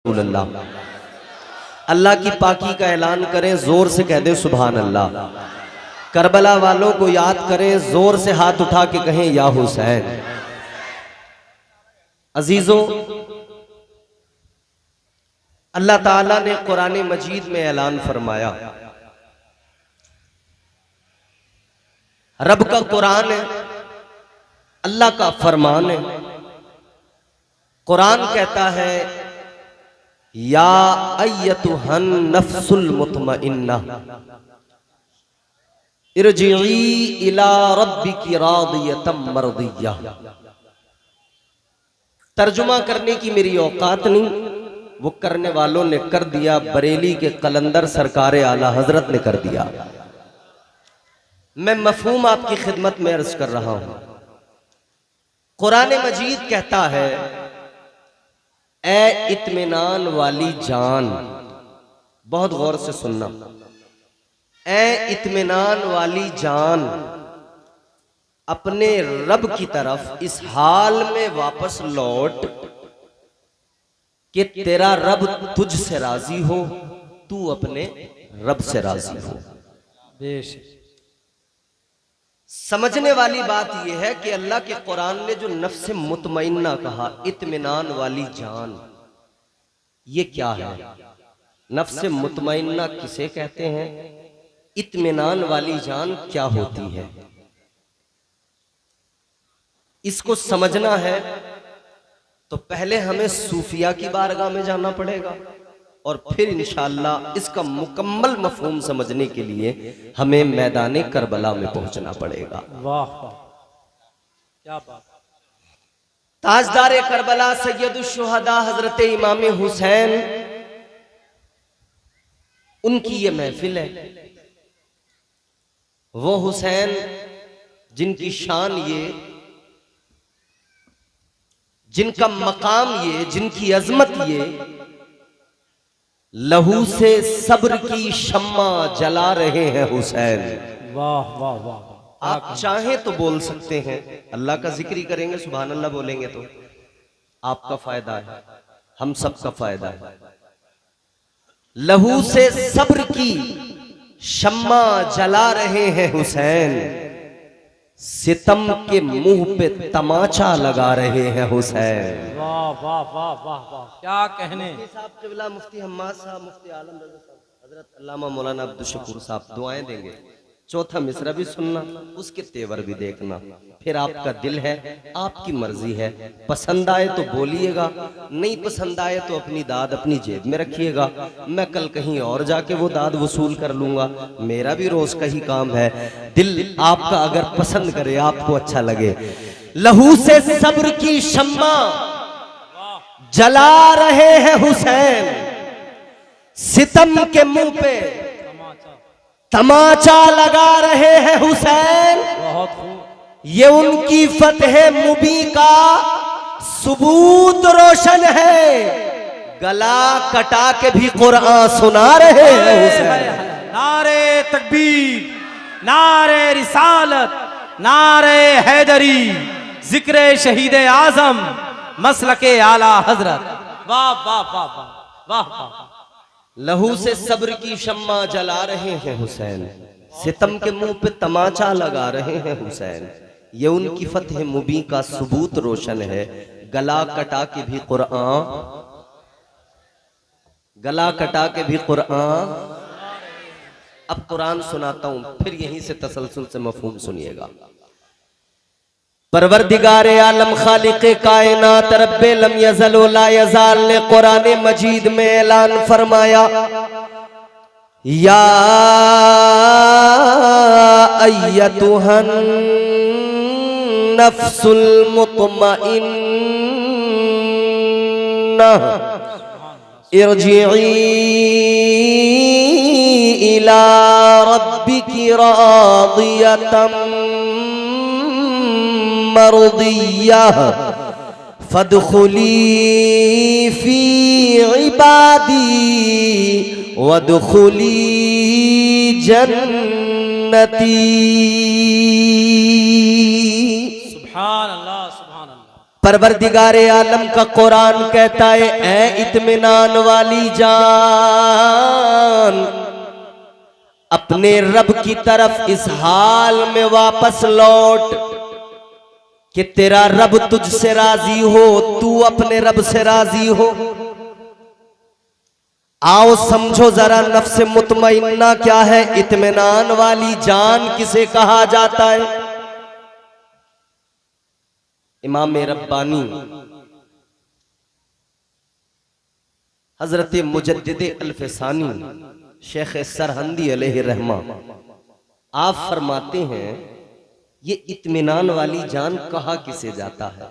अल्लाह अल्लाह की पाकी का ऐलान करें, जोर से कह दें सुभान अल्लाह। करबला वालों को याद करें, जोर से हाथ उठा के कहें या हुसैन। अजीजों, अल्लाह ताला ने कुरान मजीद में ऐलान फरमाया, रब का कुरान है, अल्लाह का फरमान है। कुरान कहता है या अय्यतुहन नफ्सुल मुतमइन्ना इरजिई इला रब्बिकी रादियतम मर्दिय्या। तर्जुमा करने की मेरी औकात नहीं, वो करने वालों ने कर दिया, बरेली के कलंदर सरकार आला हजरत ने कर दिया। मैं मफहूम आपकी खिदमत में अर्ज कर रहा हूं। कुरान मजीद कहता है ए इत्मीनान वाली जान, बहुत गौर से सुनना, ए इत्मीनान वाली जान, अपने रब की तरफ इस हाल में वापस लौट कि तेरा रब तुझसे राजी हो, तू अपने रब से राजी हो। समझने वाली बात यह है कि अल्लाह के कुरान ने जो नफ्स मुतमइन्ना कहा, इत्मीनान वाली जान, ये क्या है? नफ्स मुतमइन्ना किसे कहते हैं? इत्मीनान वाली जान क्या होती है? इसको समझना है तो पहले हमें सूफिया की बारगाह में जाना पड़ेगा और फिर इंशाअल्लाह इसका मुकम्मल मफहूम समझने के लिए हमें मैदान करबला में पहुंचना पड़ेगा। वाह वाह, क्या बात। ताजदार करबला सैयदुश शुहदा हजरत इमाम हुसैन, उनकी ये महफिल है। वो हुसैन जिनकी शान ये, जिनका मकाम ये, जिनकी अजमत ये, लहू से सब्र की शम्मा जला रहे हैं हुसैन। वाह वाह वाह। आप चाहें तो बोल सकते हैं, अल्लाह का जिक्र ही करेंगे, सुभान अल्लाह बोलेंगे तो आपका फायदा है, हम सबका फायदा है। लहू से सब्र की शम्मा जला रहे हैं हुसैन, सितम के मुंह पे तमाचा लगा रहे हैं हुसैन। वाह वाह वाह वाह वाह, क्या कहने। साहब क़िबला मुफ्ती हम्माद साहब, मुफ्ती आलम रज़ा साहब, हजरत अल्लामा मौलाना अब्दुल शकूर साहब दुआएं देंगे। चौथा मिसरा भी सुनना, उसके तेवर भी देखना, फिर आपका दिल है, आपकी मर्जी है। पसंद आए तो बोलिएगा, नहीं पसंद आए तो अपनी दाद अपनी जेब में रखिएगा। मैं कल कहीं और जाके वो दाद वसूल कर लूंगा, मेरा भी रोज का ही काम है। दिल आपका अगर पसंद करे, आपको अच्छा लगे। लहू से सब्र की शम्मा जला रहे हैं हुसैन, सितम के मुंह पे तमाचा लगा रहे हैं हुसैन। बहुत खूब। ये उनकी फतह मुबी का सबूत रोशन है, गला कटा के भी कुरान सुना रहे हैं हुसैन। नारे तकबीर, नारे रिसालत, नारे हैदरी, जिक्र शहीद आजम, मसलके आला हजरत। वाह वाह वाह वाह वाह वाह। लहू से सब्र की शम्मा जला रहे हैं हुसैन, सितम के मुंह पे तमाचा लगा रहे हैं हुसैन। ये उनकी फतह मुबी का सबूत रोशन है, गला कटा के भी कुरान, गला कटा के भी कुरान। अब कुरान सुनाता हूं, फिर यहीं से तसलसल से मफहूम सुनिएगा। परवरदिगारे आलम खालिक़े कायनात रब्बे लम यज़ल व ला यज़ाल ने कुरान मजीद में ऐलान फरमाया, या अय्यतुहन नफ्सुल मुतमइन्ना इरजिई इला रब्बिकी रादियतम मर्दिय्या फदखुली फी इबादी वदखुली जन्नती। सुभान अल्लाह सुभान अल्लाह। परवरदिगारे आलम का कुरान कहता है, ऐ इत्मीनान वाली जान, अपने रब की तरफ इस हाल में वापस लौट कि तेरा रब तुझसे राजी हो, तू अपने रब से राजी हो। आओ समझो जरा नफ्स मुतमइन्ना क्या है, इत्मीनान वाली जान किसे कहा जाता है। इमाम रब्बानी हजरत मुजद्दिद अल्फसानी शेख सरहंदी अलैहि रहमा आप फरमाते हैं, ये इत्मीनान वाली जान कहा किसे जाता है।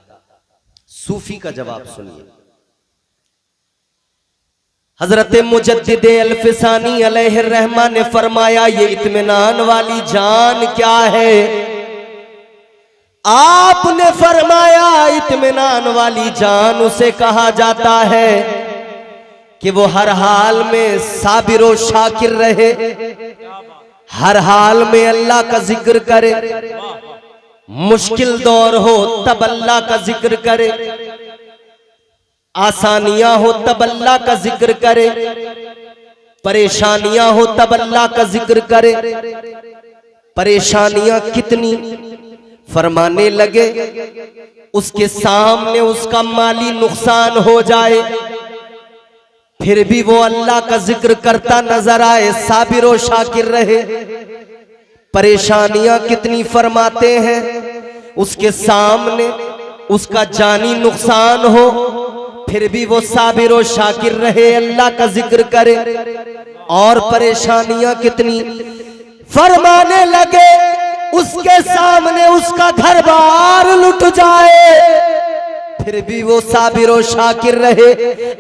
सूफी का जवाब सुनिए। हजरत मुजद्दिद अल्फसानी अलैहि रहमा ने फरमाया, ये इत्मीनान वाली जान क्या है। आपने फरमाया, इत्मीनान वाली जान उसे कहा जाता है कि वो हर हाल में साबिर व शाकिर रहे, हर हाल में अल्लाह का जिक्र करे, मुश्किल दौर हो तब अल्लाह का जिक्र करे, आसानियां हो तब अल्लाह का जिक्र करे, परेशानियां हो तब अल्लाह का जिक्र करे। परेशानियां कितनी, फरमाने लगे उसके सामने उसका माली नुकसान हो जाए फिर भी वो अल्लाह का जिक्र करता नजर आए, साबिर व शाकिर रहे। परेशानियां कितनी, फरमाते हैं उसके सामने उसका जानी नुकसान हो फिर भी वो साबिर व शाकिर रहे, अल्लाह का जिक्र करे। और परेशानियां कितनी, फरमाने लगे उसके सामने उसका घर बार लुट जाए फिर भी वो साबिर व शाकिर रहे,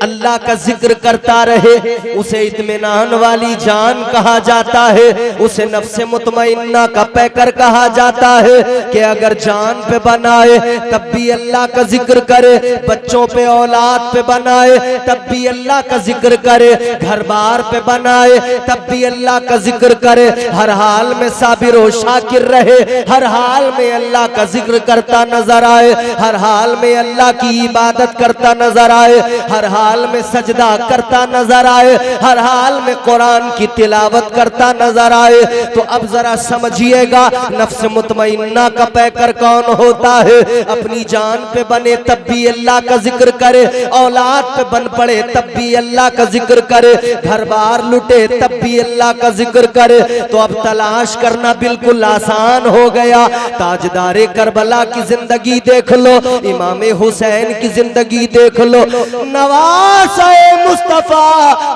अल्लाह का जिक्र करता रहे। उसे इत्मीनान वाली जान कहा जाता है, उसे नफ्से मुतमइन्ना का पैकर कहा जाता है कि अगर जान पे बनाए तब भी अल्लाह का जिक्र करे, बच्चों पे औलाद पे बनाए तब भी अल्लाह का जिक्र करे, घर बार पे बनाए तब भी अल्लाह का जिक्र करे, हर हाल में साबिर व शाकिर रहे, हर हाल में अल्लाह का जिक्र करता नजर आए, हर हाल में अल्लाह की इबादत करता नजर आए, हर हाल में सजदा करता नजर आए, हर हाल में कुरान की तिलावत करता नजर आए। तो अब जरा समझिएगा नफ्स मुतमइन्ना का पैकर कौन होता है। अपनी जान पे बने तब भी अल्लाह का जिक्र करे, औलाद पे बन पड़े तब भी अल्लाह का जिक्र करे, घर बार लुटे तब भी अल्लाह का जिक्र करे। तो अब तलाश करना बिल्कुल आसान हो गया। ताजदारे करबला की जिंदगी देख लो, इमाम हुसैन की जिंदगी देख लो, नवासे मुस्तफा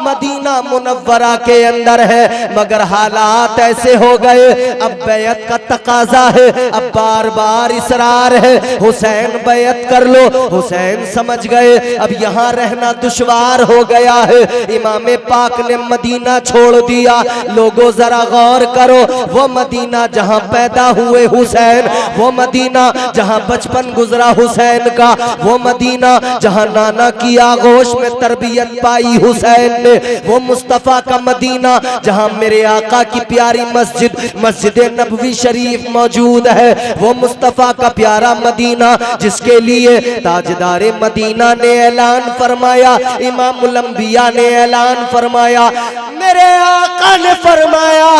मदीना मुनव्वरा के अंदर है, मगर हालात ऐसे हो गए अब बैयत का तकाजा है, अब बार बार इसरार है हुसैन बैयत कर लो। हुसैन समझ गए अब यहाँ रहना दुश्वार हो गया है, इमाम पाक ने मदीना छोड़ दिया। लोगों जरा गौर करो, वो मदीना जहाँ पैदा हुए हुसैन, वो मदीना जहाँ बचपन गुजरा हुसैन का, वो मदीना जहां नाना की आगोश में तरबियत पाई हुसैन ने, वो मुस्तफा का मदीना जहां मेरे आका की प्यारी मस्जिद मस्जिद नबवी शरीफ मौजूद है, वो मुस्तफा का प्यारा मदीना जिसके लिए ताजदारे मदीना ने ऐलान फरमाया, इमामुल अंबिया ने ऐलान फरमाया, मेरे आका ने फरमाया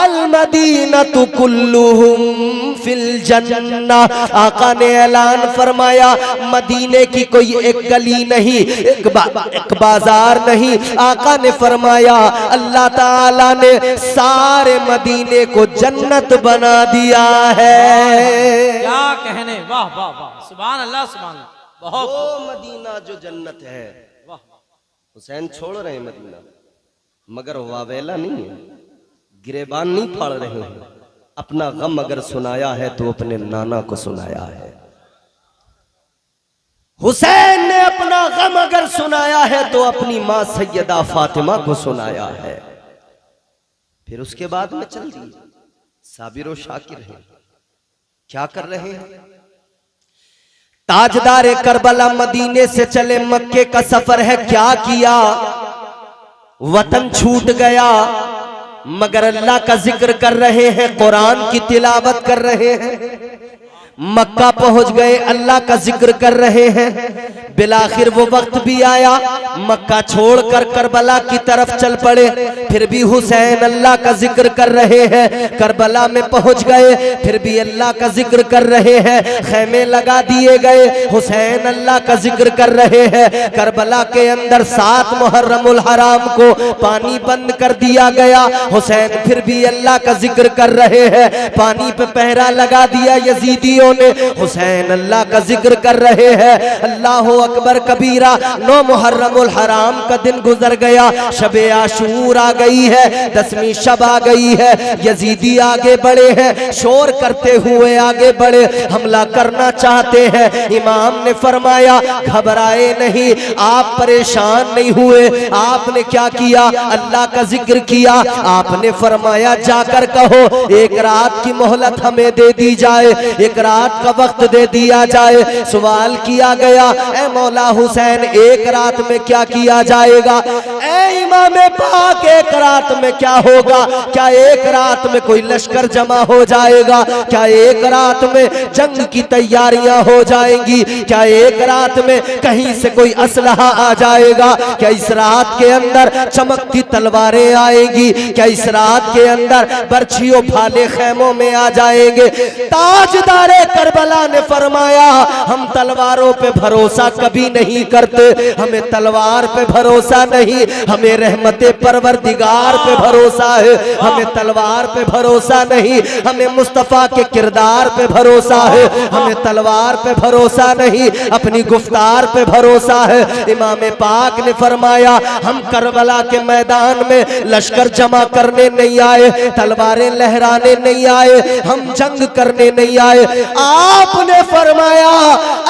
अल मदीनतु कुल्लुहुम फिल जन्नह। आका ने ऐलान फरमाया मदीने की कोई एक गली नहीं, एक बाजार नहीं। आका ने फरमाया अल्लाह ताला ने सारे मदीने को जन्नत बना दिया है। क्या कहने, वाह वाह वाह, सुभान अल्लाह सुभान अल्लाह। बहुत वो मदीना जो जन्नत है, हुसैन छोड़ रहे हैं मदीना, मगर वावेला नहीं है, गिरेबान नहीं फाड़ रहे हैं। अपना गम अगर सुनाया है तो अपने नाना को सुनाया है। हुसैन ने अपना गम अगर सुनाया है तो अपनी मां सैयदा फातिमा को सुनाया है। फिर उसके बाद में चल दिए साबिर व शाकिर है। क्या कर रहे हैं? ताजदारे करबला मदीने से चले, मक्के का सफर है, क्या किया? वतन छूट गया, मगर अल्लाह का जिक्र कर रहे हैं, कुरान की तिलावत कर रहे हैं। मक्का पहुंच गए, अल्लाह का जिक्र कर रहे हैं। बिलाखिर वो वक्त भी आया, मक्का छोड़कर करबला की तरफ चल पड़े। फिर भी हुसैन अल्लाह का जिक्र कर रहे हैं। करबला में पहुंच गए, फिर भी अल्लाह का जिक्र कर रहे हैं। खैमे लगा दिए गए, हुसैन अल्लाह का जिक्र कर रहे हैं। करबला के अंदर 7 मुहर्रमुल हराम को पानी बंद कर दिया गया। हुसैन फिर भी अल्लाह का जिक्र कर रहे हैं। पानी पे पहरा लगा दिया यजीदियों ने, हुसैन अल्लाह का जिक्र कर रहे हैं। अल्लाह अकबर कबीरा। 9 मुहर्रमुल हराम का दिन गुजर गया, शबे आशूर आ गई है, 10वीं शब आ गई है। यजीदी आगे बढ़े हैं, शोर करते हुए आगे बढ़े, हमला करना चाहते हैं। इमाम ने फरमाया घबराए नहीं, आप परेशान नहीं हुए। आपने क्या किया? अल्लाह का जिक्र किया। आपने फरमाया जाकर कहो एक रात की मोहलत हमें दे दी जाए, एक रात का वक्त दे दिया जाए। सवाल किया गया, ए मौला हुसैन एक रात में क्या किया जाएगा? ए इमाम पाक एक रात में क्या होगा? क्या एक रात में कोई लश्कर जमा हो जाएगा? क्या एक रात में जंग की तैयारियां हो जाएंगी? क्या एक रात में कहीं से कोई असलहा आ जाएगा? क्या इस रात के अंदर चमकती तलवारें आएंगी? क्या इस रात के अंदर बर्छियों भाले खैमों में आ जाएंगे? ताजदारे करबला ने फरमाया हम तलवारों पे भरोसा कभी नहीं करते, हमें तलवार पे भरोसा नहीं, हमें रहमते परवरदिगार पे भरोसा है। हमें तलवार पे भरोसा नहीं, हमें मुस्तफा के किरदार पे भरोसा है। हमें तलवार पे भरोसा नहीं, अपनी गुफ्तार पे भरोसा है। इमाम पाक ने फरमाया हम करबला के मैदान में लश्कर जमा करने नहीं आए, तलवारें लहराने नहीं आए, हम जंग करने नहीं आए। आपने फरमाया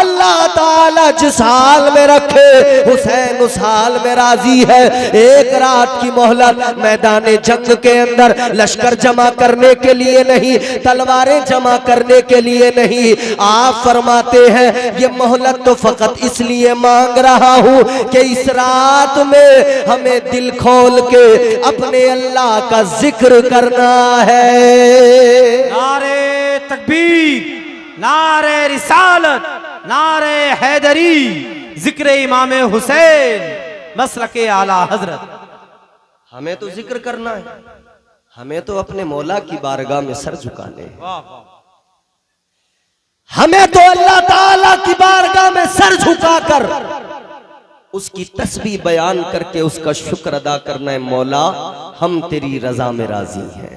अल्लाह ताला जिस हाल में रखे हुसैन उस हाल में राजी है। एक रात की मोहलत मैदान जंग के अंदर लश्कर जमा करने के लिए नहीं, तलवारें जमा करने के लिए नहीं। आप फरमाते हैं ये मोहलत तो फकत इसलिए मांग रहा हूं कि इस रात में हमें दिल खोल के अपने अल्लाह का जिक्र करना है। नारे तकबीर, नारे रिसालत, नारे हैदरी, जिक्र इमाम हुसैन, मसलके आला हजरत। हमें तो जिक्र करना है, हमें तो अपने मौला की बारगाह में सर झुकाने हैं। वाह वाह, हमें तो अल्लाह ताला की बारगाह में सर झुकाकर उसकी तस्बीह बयान करके उसका शुक्र अदा करना है। मौला हम तेरी रजा में राजी हैं,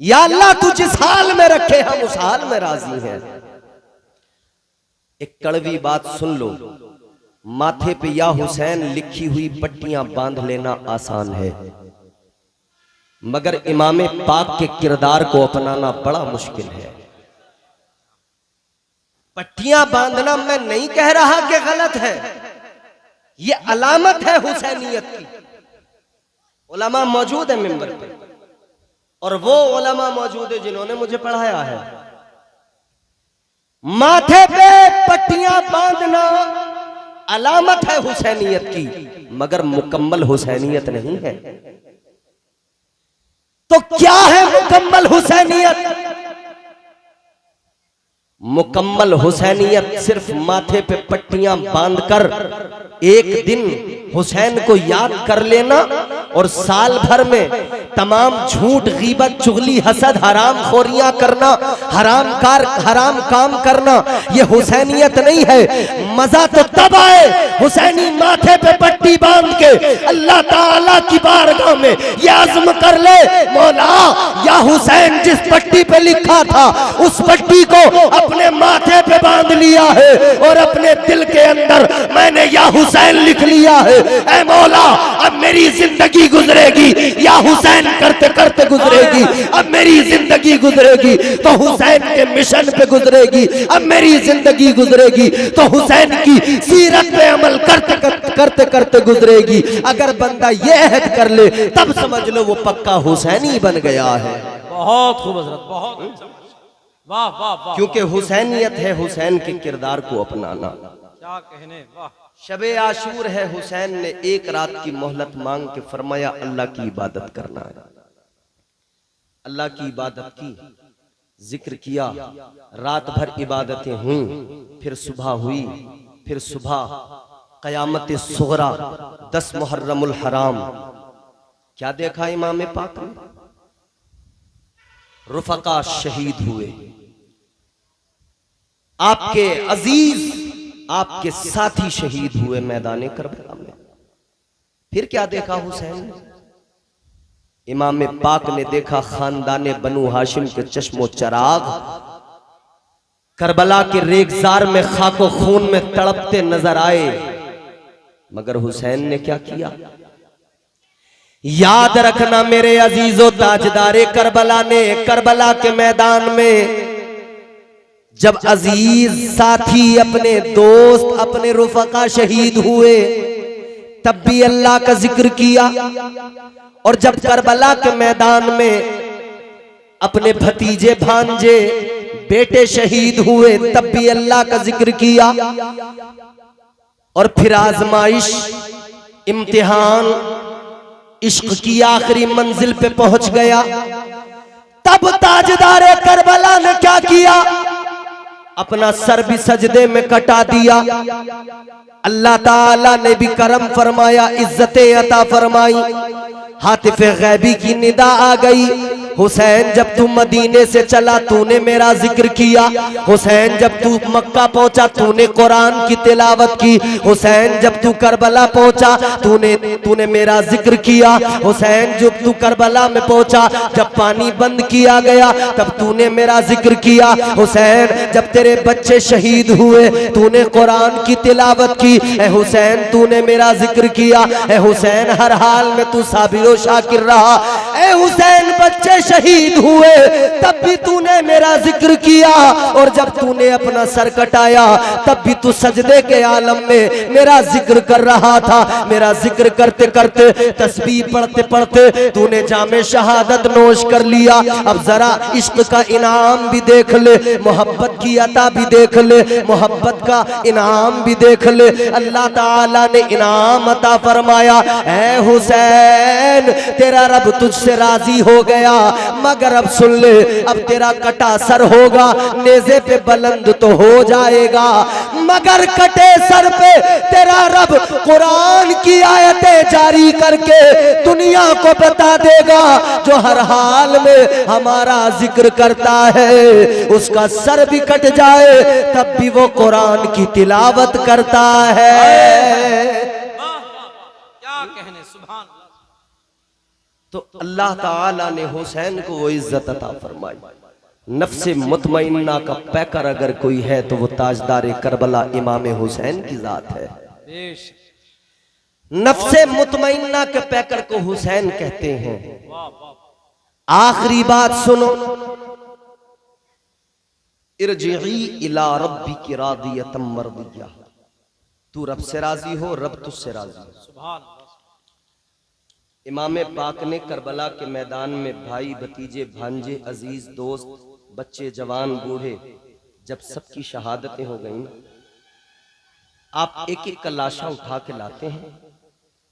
या अल्लाह तू जिस हाल में रखे हम उस हाल में राजी हैं। एक कड़वी बात सुन लो, माथे पे या हुसैन लिखी हुई पट्टियां बांध लेना आसान है, मगर इमाम पाक के किरदार को अपनाना बड़ा मुश्किल है। पट्टियां बांधना मैं नहीं कह रहा कि गलत है, ये अलामत है हुसैनियत की। उलमा मौजूद है मिंबर पे, और वो उलमा मौजूद है जिन्होंने मुझे पढ़ाया है। माथे पे पट्टियां बांधना अलामत है हुसैनियत की, मगर मुकम्मल हुसैनियत नहीं है। तो क्या है मुकम्मल हुसैनियत? मुकम्मल हुसैनियत सिर्फ माथे पे पट्टियां बांधकर एक दिन हुसैन को याद कर लेना और साल भर में तमाम झूठ, गीबत, चुगली, हसद, हराम खोरियां करना, हराम काम करना, ये हुसैनियत नहीं है। मजा तो तब आए हुसैनी माथे पे पट्टी बांध के अल्लाह ताला की बारगाह में ये आज़म कर ले, मौला या हुसैन जिस पट्टी पे लिखा था उस पट्टी को अपने माथे पे बांध लिया है और अपने दिल के अंदर मैंने या हुसैन लिख लिया है। ऐ मौला अब मेरी जिंदगी गुजरेगी या हुसैन करते करते गुजरेगी, अब मेरी जिंदगी गुजरेगी तो हुसैन के मिशन पे गुजरेगी, अब मेरी जिंदगी गुजरेगी तो हुसैन की सीरत पे अमल करते करते करते गुजरेगी। अगर बंदा ये अहद कर ले तब समझ लो वो पक्का हुसैनी बन गया है। बहुत खूब हजरत, बहुत वाह वाह वाह, क्योंकि हुसैनियत है हुसैन के किरदार को अपनाना। क्या कहने, वाह। शबे आशूर है, हुसैन ने एक रात की मोहलत मांग के फरमाया अल्लाह की इबादत करना है। अल्लाह की इबादत की, जिक्र किया, रात भर इबादतें हुई, फिर सुबह हुई, फिर सुबह क़यामत सुगरा 10 मुहर्रमुल हराम। क्या देखा इमाम पाक ने? रुफका शहीद हुए, आपके अजीज आपके साथी शहीद हुए मैदान करबला में। फिर क्या देखा हुसैन ने? इमाम पाक ने देखा खानदान बनु हाशिम के चश्मो चराग करबला के रेगजार में खाको खून में तड़पते नजर आए, मगर हुसैन ने क्या किया? याद रखना मेरे अजीजों, ताजदारे करबला ने करबला के मैदान में जब अजीज साथी अपने दोस्त अपने रुफका शहीद हुए तब भी अल्लाह का जिक्र किया, और जब करबला के मैदान में अपने भतीजे भांजे बेटे शहीद हुए तब भी अल्लाह का जिक्र किया। और फिर आजमाइश, इम्तिहान, इश्क की आखिरी मंजिल पे पहुंच गया, तब ताजदारे करबला ने क्या किया? अपना सर भी सजदे में कटा दिया। अल्लाह ताला ने भी करम फरमाया, इज्जतें अता फरमाई। हातिफे गैबी की निदा आ गई, हुसैन जब तू मदीने से चला तूने मेरा जिक्र किया, हुसैन जब तू मक्का पहुंचा तूने कुरान की तिलावत की, हुसैन जब तू करबला पहुंचा तूने मेरा जिक्र किया, हुसैन जब तू करबला में पहुंचा जब पानी बंद किया गया तब तूने मेरा जिक्र किया, हुसैन जब तेरे बच्चे शहीद हुए तूने कुरान की तिलावत की, ए हुसैन तूने मेरा जिक्र किया, ए हुसैन हर हाल में तू साबिर व शाकिर रहा, ए हुसैन बच्चे शहीद हुए तब भी तूने मेरा जिक्र किया, और जब तूने अपना सर कटाया तब भी तू सजदे के आलम में मेरा जिक्र कर रहा था। मेरा जिक्र करते करते तस्बीह पढ़ते पढ़ते तूने जामे शहादत नोश कर लिया। अब जरा इश्क का इनाम भी देख ले, मोहब्बत की अता भी देख ले, मोहब्बत का इनाम भी देख ले। अल्लाह ताला ने इनाम अता फरमाया, ऐ हुसैन तेरा रब तुझसे राजी हो गया, मगर अब सुन ले, अब तेरा कटा सर होगा, नेज़े पे बुलंद तो हो जाएगा, मगर कटे सर पे तेरा रब कुरान की आयतें जारी करके दुनिया को बता देगा, जो हर हाल में हमारा जिक्र करता है उसका सर भी कट जाए तब भी वो कुरान की तिलावत करता है। क्या कहने, सुभान अल्लाह। तो अल्लाह ताला ने हुसैन को वो इज्जत अता फरमाई। नफ्से मुतमइन्ना का पैकर अगर कोई है तो वो ताजदारे करबला इमाम हुसैन की जात है। नफ्से मुतमइन्ना के पैकर को हुसैन कहते हैं। आखिरी बात सुनो, इरजिई इला रब्बिकी रादियतम मर्दिया, तू रब से राजी हो, रब तुझसे राजी हो। सुभान। इमाम पाक ने करबला के मैदान में भाई भतीजे भांजे अजीज दोस्त बच्चे जवान बूढ़े जब सबकी शहादतें हो गई, आप एक एक का लाशा उठा के लाते हैं,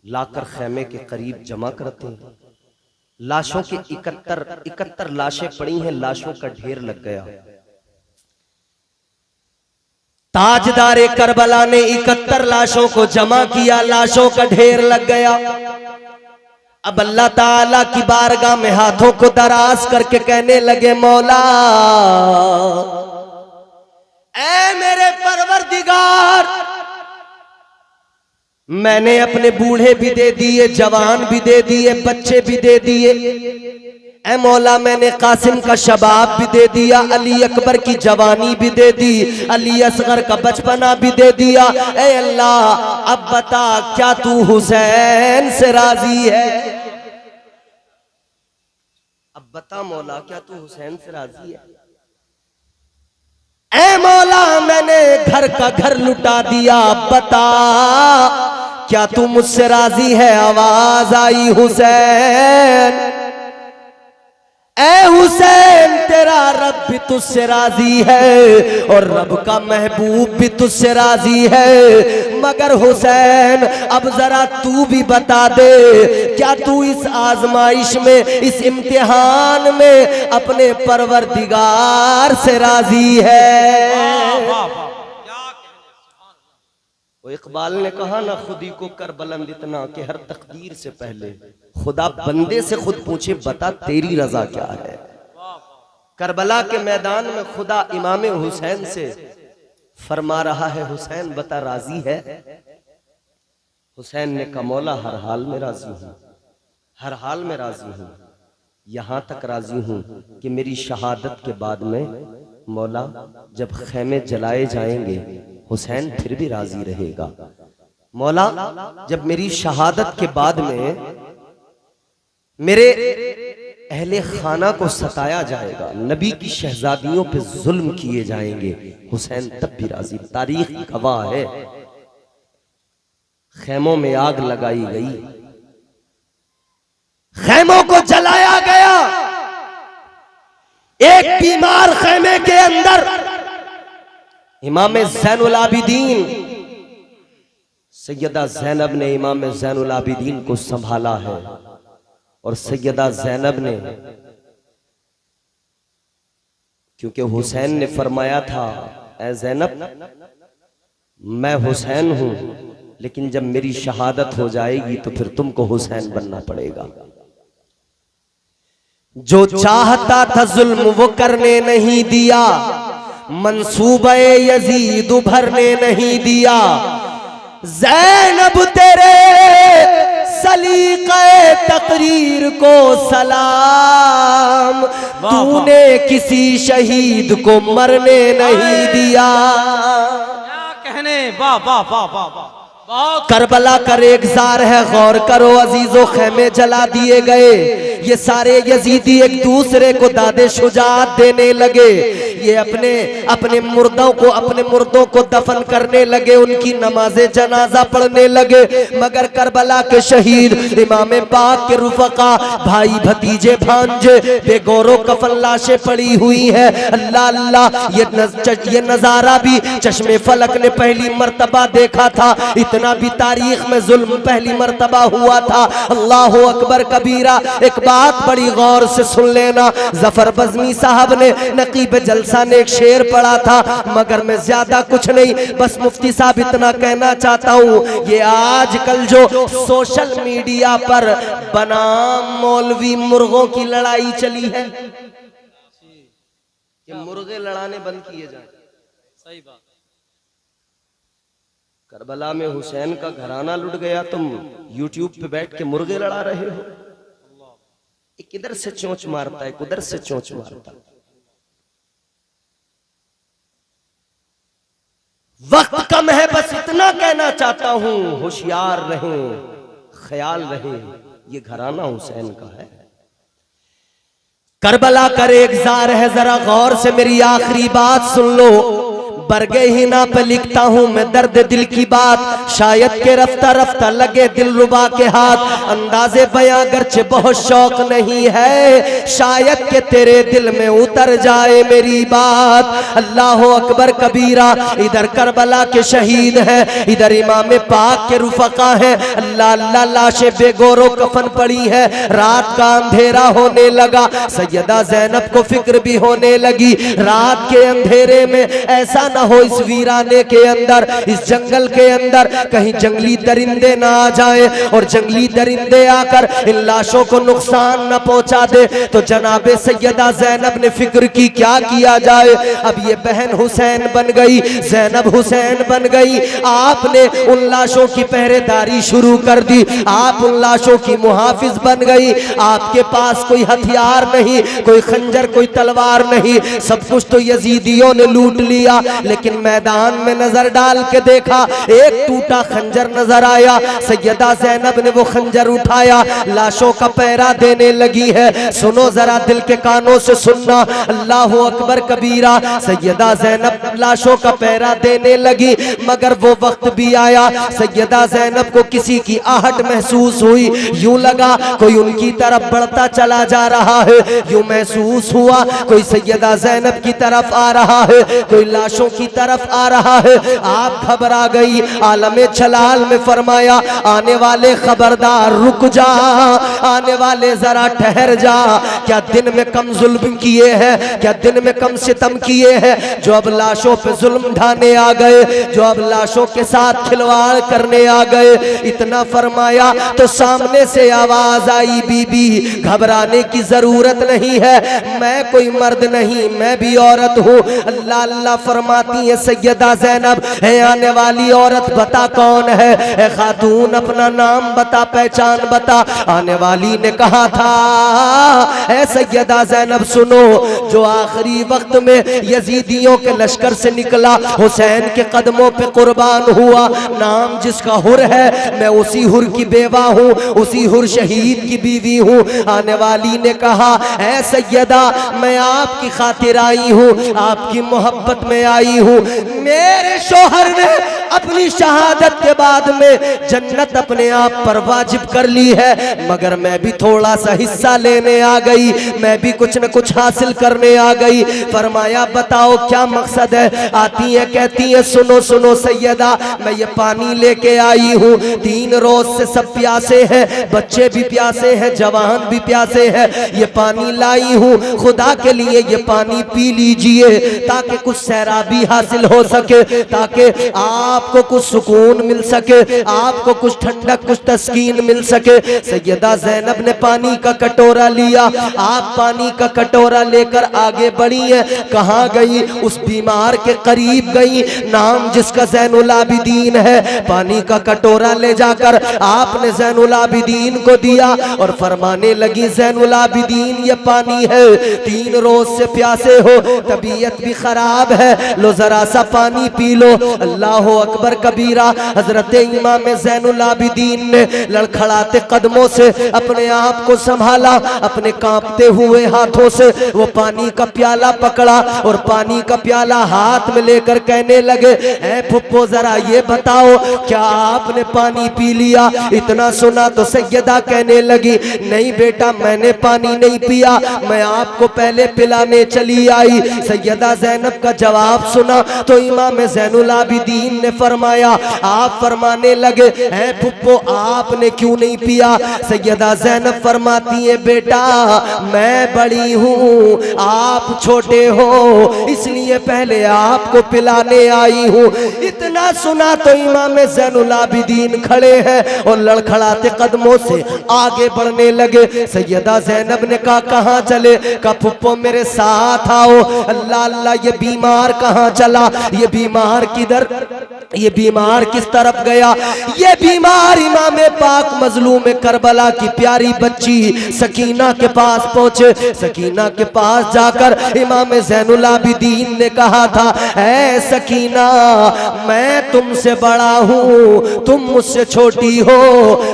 लाकर खैमे के करीब जमा करते हैं। लाशों के 71 लाशें पड़ी हैं, लाशों का ढेर लग गया। ताजदारे करबला ने 71 लाशों को जमा किया, लाशों का ढेर लग गया। अब अल्लाह ताला की बारगाह में हाथों को दराज करके कहने लगे, मौला ऐ मेरे परवरदिगार, मैंने अपने बूढ़े भी दे दिए, जवान भी दे दिए, बच्चे भी दे दिए। ऐ मौला मैंने कासिम का शबाब भी दे दिया, अली अकबर की जवानी भी दे दी, अली असगर का बचपना भी दे दिया। ऐ अल्लाह अब बता क्या तू हुसैन से राजी है? अब बता मौला क्या तू हुसैन से राजी है? ऐ मौला मैंने घर का घर लुटा दिया, बता क्या तू मुझसे राजी है? आवाज आई हुसैन। ऐ हुसैन तेरा रब भी तुझसे राजी है और रब का महबूब भी तुझसे राजी है, मगर हुसैन अब जरा तू भी बता दे, क्या तू इस आजमाइश में, इस इम्तिहान में अपने परवरदिगार से राजी है? वो इकबाल ने कहा ना, खुदी को कर बुलंद इतना कि हर तकदीर से पहले खुदा बंदे से खुद पूछे बता तेरी रजा क्या है। करबला के मैदान में खुदा इमाम हुसैन से फरमा रहा है, हुसैन बता राजी है? हुसैन ने कहा मौला हर हाल में राजी हूं, हर हाल में राजी हूं, यहां तक राजी हूं कि मेरी शहादत के बाद में मौला जब खैमे जलाए जाएंगे हुसैन फिर भी राजी रहेगा। मौला जब मेरी शहादत के बाद में मेरे अहले खाना को सताया जाएगा, नबी की शहजादियों पे जुल्म किए जाएंगे, हुसैन तब भी राजी। तारीख गवाह है, खैमों में आग लगाई गई, खैमों को जलाया गया, एक बीमार खैमे के अंदर इमाम ज़ैनुल आबिदीन सैयदा ज़ैनब ने इमाम ज़ैनुल आबिदीन को संभाला है और सैयदा ज़ैनब ने, क्योंकि हुसैन ने फरमाया था ऐ ज़ैनब मैं हुसैन हूं, लेकिन जब मेरी शहादत हो जाएगी तो फिर तुमको हुसैन बनना पड़ेगा। जो चाहता था जुल्म वो करने नहीं दिया, मंसूबे यजीद भरने नहीं दिया, ज़ैनब तेरे सलीक़े तकरीर को सलाम, तूने किसी शहीद को मरने नहीं दिया। क्या कहने, वाह वाह वाह वाह वाह। करबला का रेगजार है, गौर करो अजीजों, खैमे जला दिए गए, ये सारे यजीदी एक दूसरे को दादे शुजात देने लगे, ये अपने अपने मुर्दों को दफन करने लगे, उनकी नमाज़े जनाजा पढ़ने लगे, मगर करबला के शहीद इमाम पाक के रुफका, भाई भतीजे भांजे बेगौरो कफन लाशें पड़ी हुई है। अल्लाह अल्लाह, ये नजारा भी चश्मे फलक ने पहली मर्तबा देखा था, इतना भी तारीख में जुल्म पहली मर्तबा हुआ था। अल्लाह अकबर कबीरा। एक बात बड़ी गौर से सुन लेना, जफर बज़मी साहब ने नकीब जलसा ने एक शेर पढ़ा था, मगर मैं ज्यादा कुछ नहीं, बस मुफ्ती साहब इतना कहना चाहता हूँ, ये आजकल जो सोशल मीडिया पर बनाम मौलवी मुर्गों की लड़ाई चली है, कि मुर्गे लड़ाने बंद किए जाए। सही बात। करबला में हुसैन का घराना लुट गया, तुम यूट्यूब पे बैठ के मुर्गे लड़ा रहे हो। एक इधर से चोंच मारता है, उधर से चोंच मारता है। वक्त कम है, बस इतना कहना चाहता हूं, होशियार रहें, ख्याल रहे, ये घराना हुसैन का है। करबला का रेगजार है, जरा गौर से मेरी आखिरी बात सुन लो। बरगे हिना पे लिखता हूँ मैं दर्द दिल की बात, शायद के रफ्ता रफ्ता लगे दिल रुबा के हाथ, अंदाजे बयां गर्चे बहुत शौक नहीं है, शायद के तेरे दिल में उतर जाए मेरी बात। अल्लाह अकबर कबीरा। इधर करबला के शहीद हैं, इधर इमाम पाक के रुफका हैं। अल्लाह अल्लाह, लाशें बेगौरो कफन पड़ी है। रात का अंधेरा होने लगा, सैयदा ज़ैनब को फिक्र भी होने लगी, रात के अंधेरे में ऐसा ना हो इस वीराने के अंदर, इस जंगल के अंदर कहीं जंगली दरिंदे ना आ जाएं और जंगली दरिंदे आकर इन लाशों को नुकसान न पहुंचा दे। तो जनाबे सैयदा ज़ैनब ने फिक्र की क्या किया जाए। अब ये बहन हुसैन बन गई, ज़ैनब हुसैन बन गई। आपने उन लाशों की पहरेदारी शुरू कर दी, आप उन लाशों की मुहाफिज बन गई। आपके पास कोई हथियार नहीं, कोई खंजर, कोई तलवार नहीं, सब कुछ तो यजीदियों ने लूट लिया। लेकिन मैदान में नजर डाल के देखा, एक टूटा खंजर नजर आया। सैयदा ज़ैनब ने वो खंजर उठाया, लाशों का पहरा देने लगी है। सुनो जरा, दिल के कानों से सुनना, अल्लाह अकबर कबीरा। सैयदा ज़ैनब लाशों का पहरा देने लगी, मगर वो वक्त भी आया, सैयदा ज़ैनब को किसी की आहट महसूस हुई। यूं लगा कोई उनकी तरफ बढ़ता चला जा रहा है, यूं महसूस हुआ कोई सैयदा ज़ैनब की तरफ आ रहा है, कोई लाशों की तरफ आ रहा है। आप घबरा गई। आलमे जलाल में फरमाया, आने वाले खबरदार, रुक जा, आने वाले जरा ठहर जा। क्या दिन में कम जुल्म किए हैं, क्या दिन में कम सितम किए हैं, जो अब लाशों पे जुल्म ढाने आ गए, जो अब लाशों के साथ खिलवाड़ करने आ गए। इतना फरमाया तो सामने से आवाज आई, बीबी घबराने की जरूरत नहीं है, मैं कोई मर्द नहीं, मैं भी औरत हूँ। अल्लाह अल्लाह फरमाती है सैयदा ज़ैनब, है आने वाली औरत बता कौन है, खातून अपना नाम बता, पहचान बता। आने वाली ने कहा था, ऐ सैयदा ज़ैनब सुनो, जो आखिरी वक्त में यजीदियों के लश्कर से निकला, हुसैन के कदमों पे कुर्बान हुआ, नाम जिसका हुर है, मैं उसी हुर की बेवा हूँ, उसी हुर शहीद की बीवी हूँ। आने वाली ने कहा, ऐ सैयदा मैं आपकी खातिर आई हूँ, आपकी मोहब्बत में आई हूँ। मेरे शोहर ने अपनी शहादत के बाद में जन्नत अपने आप पर वाजिब कर ली है, मगर मैं भी थोड़ा सा हिस्सा लेने आ गई, मैं भी कुछ न कुछ हासिल करने आ गई। फरमाया बताओ क्या मकसद है। आती है कहती है, सुनो सुनो सैयदा, मैं ये पानी लेके आई हूँ, 3 रोज से सब प्यासे हैं, बच्चे भी प्यासे हैं, जवान भी प्यासे हैं, ये पानी लाई हूँ, खुदा के लिए ये पानी पी लीजिए, ताकि कुछ सैराबी हासिल हो सके, ताकि आपको कुछ सुकून मिल सके, आपको कुछ ठंडक, कुछ तस्कीन मिल सके। सैयदा ज़ैनब ने पानी का कटोरा लिया, आप पानी का कटोरा लेकर आगे बढ़ी है। कहाँ गई? उस बीमार के करीब गई, नाम जिसका ज़ैनुल आबिदीन है। पानी का कटोरा ले जाकर आपने ज़ैनुल आबिदीन को दिया और फरमाने लगी, ज़ैनुल आबिदीन ये पानी है, 3 रोज से प्यासे हो, तबीयत भी खराब है, लो जरा सा पानी पी लो। अल्लाह अकबर कबीरा। हजरत इमाम ज़ैनुल आबिदीन ने लड़खड़ाते कदमों से अपने आप को संभाला, अपने कांपते हुए हाथों से वो पानी का प्याला पकड़ा और पानी का प्याला हाथ में लेकर कहने लगे, ऐ फुप्पो जरा ये बताओ क्या आपने पानी पी लिया? इतना सुना तो सैयदा कहने लगी, नहीं बेटा मैंने पानी नहीं पिया, मैं आपको पहले पिलाने चली आई। सैयदा ज़ैनब का जवाब सुना तो इमाम ज़ैनुल आबिदीन ने फरमाया, आप फरमाने लगे, हैं फुप्पो आपने क्यों नहीं पिया? सैयदा ज़ैनब फरमाती है, बेटा मैं बड़ी हूँ, आप छोटे हो, इसलिए पहले आपको पिलाने आई हूँ। इतना सुना तो इमाम ज़ैनुल आबिदीन खड़े हैं और लड़खड़ाते कदमों से आगे बढ़ने लगे। सैयदा ज़ैनब ने कहा, कहाँ चले? कहा फुप्पो मेरे साथ आओ। अल्लाह अल्लाह, ये बीमार कहाँ चला? ये बीमार किधर, ये बीमार किस तरफ गया? ये बीमार इमाम पाक मजलूम करबला की प्यारी बच्ची सकीना के पास पहुंचे। सकीना के पास जाकर इमाम ज़ैनुल आबिदीन ने कहा था, ऐ सकीना मैं तुमसे बड़ा हूँ, तुम मुझसे छोटी हो।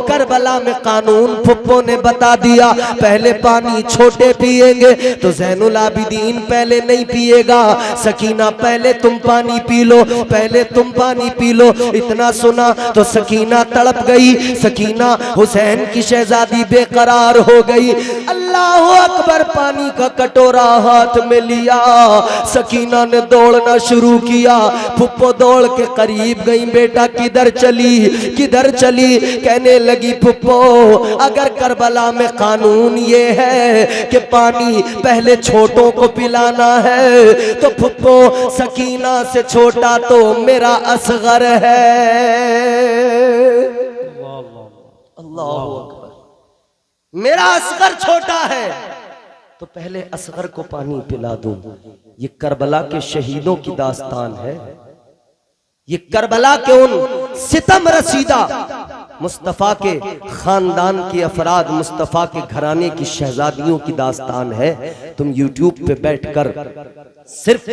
करबला में कानून फुप्पो ने बता दिया, पहले पानी छोटे पिएंगे, तो ज़ैनुल आबिदीन पहले नहीं पिएगा। सकीना पहले तुम पानी पी लो, पहले तुम पानी पी लो। इतना सुना तो सकीना तड़प गई। सकीना हुसैन की शहजादी बेकरार हो गई। अल्लाह अकबर, पानी का कटोरा हाथ में लिया, सकीना ने दौड़ना शुरू किया। फुप्पो दौड़ के करीब गई, बेटा किधर चली, किधर चली? कहने लगी, फुप्पो अगर करबला में कानून ये है कि पानी पहले छोटों को पिलाना है, तो फुप्पो सकीना से छोटा तो मेरा असगर है। अल्लाह अकबर, मेरा असगर छोटा है, तो पहले असगर को पानी पिला दूं। ये करबला के शहीदों की दास्तान है, ये करबला के उन सितम रसीदा मुस्तफ़ा के खानदान के अफराद, मुस्तफ़ा के घराने की शहजादियों की दास्तान है। तुम यूट्यूब पे बैठकर सिर्फ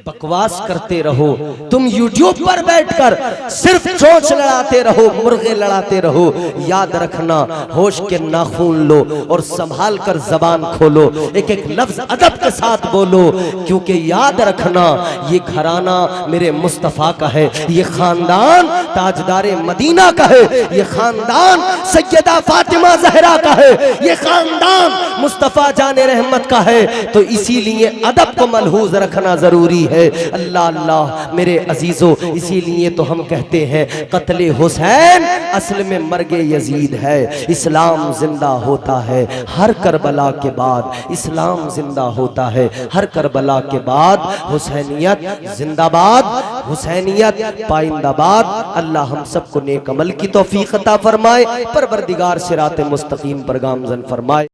बकवास करते रहो, तुम यूट्यूब पर बैठकर सिर्फ चोंच लड़ाते रहो, मुर्गे लड़ाते रहो। याद रखना, होश के नाखून लो और संभाल कर जबान खोलो, एक एक लफ्ज अदब के साथ बोलो, क्योंकि याद रखना ये घराना मेरे मुस्तफ़ा का है, ये खानदान ताजदारे मदीना का है, ये खानदान सैयदा फातिमा जहरा का है, ये खानदान मुस्तफ़ा जाने रहमत का है। तो इसीलिए अदब को मलहूज रखना जरूरी है। अल्लाह अल्लाह मेरे अजीजों, इसीलिए तो हम कहते हैं कत्ले हुसैन असल में मर्गे यजीद है। इस्लाम जिंदा होता है हर करबला के बाद, इस्लाम जिंदा होता है हर करबला के बाद। हुसैनियत जिंदाबाद, हुसैनियत पाइंदाबाद। अल्लाह हम सबको नेक अमल की तौफीक अता फरमाए, परवरदिगार सिराते मुस्तकीम पर गामज़न फरमाए।